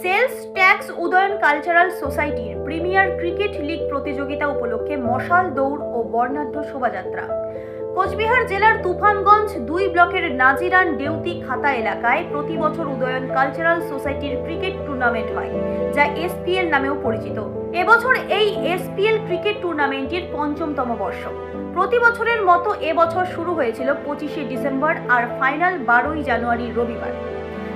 Sales tax Udayan cultural সোসাইটির premier cricket league প্রতিযোগিতা উপলক্ষে মশাল দৌড় ও বর্ণাঢ্য শোভাযাত্রা। কোচবিহার জেলার তুফানগঞ্জ 2 ব্লকের নাজিরান দেউতি খাতা এলাকায় প্রতি বছর উদয়ন কালচারাল সোসাইটির ক্রিকেট টুর্নামেন্ট হয়, যা এসপিএল নামেও পরিচিত। এবছর এই এসপিএল ক্রিকেট টুর্নামেন্টের ৫ম বর্ষ। প্রতি বছরের মতো এবছর শুরু হয়েছিল 25শে ডিসেম্বর আর ফাইনাল 12ই জানুয়ারি রবিবার।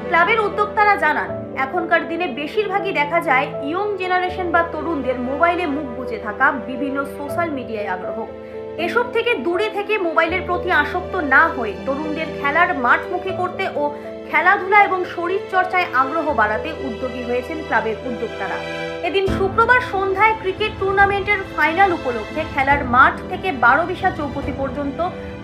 ক্লাবের উদ্যোক্তারা জানান, এখনকার দিনে বেশিরভাগই দেখা যায় ইয়ং জেনারেশন বা তরুণদের মোবাইলে মুখ বুজে থাকা, বিভিন্ন সোশ্যাল মিডিয়ায় আগ্রহ। এসব থেকে দূরে থেকে মোবাইলের প্রতি আসক্ত না হয়ে তরুণদের খেলার মাঠমুখী করতে ও খেলাধুলা এবং শরীর চর্চায় আগ্রহ বাড়াতে উদ্যোগী হয়েছেন ক্লাবের উদ্যোক্তারা। এদিন শুক্রবার সন্ধ্যায় ক্রিকেট টুর্নামেন্টের ফাইনাল উপলক্ষে খেলার মাঠ থেকে 12বিশা চৌপতি পর্যন্ত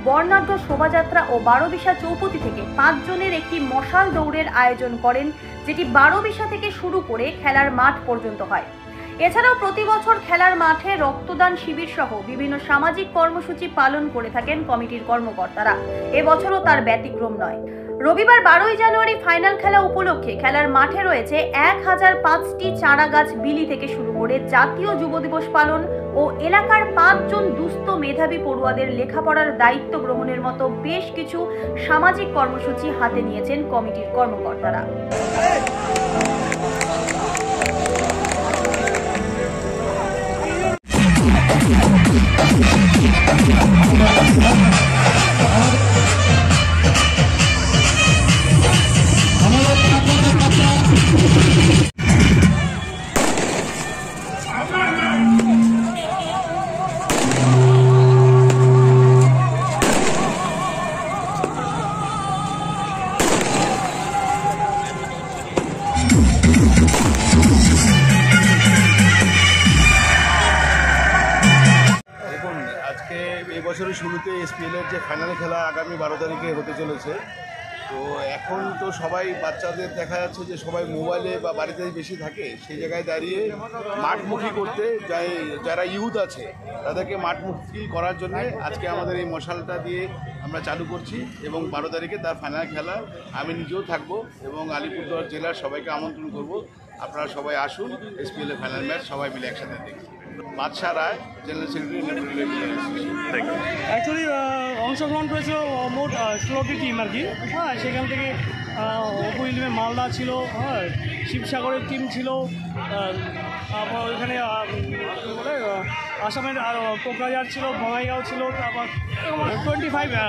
বর্ণাঢ্য শোভাযাত্রা ও 12বিশা চৌপতি থেকে 5 জনের একটি মশাল দৌড়ের আয়োজন করেন, যেটি 12বিশা থেকে শুরু করে খেলার মাঠ পর্যন্ত হয়। এছাড়াও প্রতি বছর খেলার মাঠে রক্তদান শিবির সহ বিভিন্ন সামাজিক কর্মসূচি পালন করে থাকেন কমিটির কর্মকর্তারা। এবছরও তার ব্যতিক্রম নয়। রবিবার 12ই জানুয়ারি ফাইনাল খেলা উপলক্ষে খেলার মাঠে রয়েছে 1005টি চারা গাছ বিলি থেকে শুরু করে জাতীয় যুব দিবস পালন ও এলাকার 5 জন দুস্থ মেধাবী পড়ুয়াদের লেখাপড়ার দায়িত্ব গ্রহণের মতো বেশ কিছু সামাজিক কর্মসূচি হাতে নিয়েছেন কমিটির কর্মকর্তারা। আজকে এই বছরের শুরুতে এসপিএলের যে ফাইনাল খেলা আগামী 12 তারিখে হতে চলেছে। তো এখন তো সবাই বাচ্চাদের দেখা যাচ্ছে যে সবাই মোবাইলে বা বাড়িতে বেশি থাকে, সেই জায়গায় দাঁড়িয়ে মাঠমুখী করতে যারা ইউথ আছে তাদেরকে মাঠমুখী করার জন্য আজকে আমাদের এই মশালটা দিয়ে আমরা চালু করছি এবং 12 তারিখে তার ফাইনাল খেলা আমি নিজেও থাকবো এবং আলিপুরদুয়ার জেলার সবাইকে আমন্ত্রণ করব, আপনারা সবাই আসুন এসপিএলের ফাইনাল ম্যাচ সবাই মিলে একসাথে দেখি। বাদশা রায়, জেনারেল সেক্রেটারি। অ্যাকচুয়ালি অংশগ্রহণ করেছিল মোট 16টি টিম আর কি। হ্যাঁ, সেখান থেকে অপু ইলেভেন মালদা ছিল, হ্যাঁ, শিবসাগরের টিম ছিল, ওইখানে বলে আসামের কোকরাঝার ছিল, বঙ্গাইগাঁও ছিল। তারপর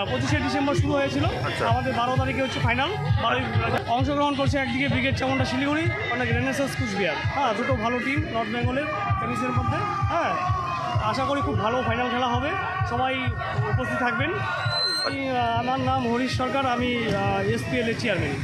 25শে ডিসেম্বর শুরু হয়েছিল, আমাদের 12 তারিখে হচ্ছে ফাইনাল। অংশগ্রহণ করছে একদিকে ব্রিগেড চামুন্ডা শিলিগুড়ি, অনেক রেনেসাস কুচবিহার। হ্যাঁ, দুটো ভালো টিম নর্থ বেঙ্গলের টেনিসের মধ্যে। হ্যাঁ, আশা করি খুব ভালো ফাইনাল খেলা হবে, সবাই উপস্থিত থাকবেন। আমার নাম হরিশ সরকার, আমি এসপিএল এর চেয়ারম্যান।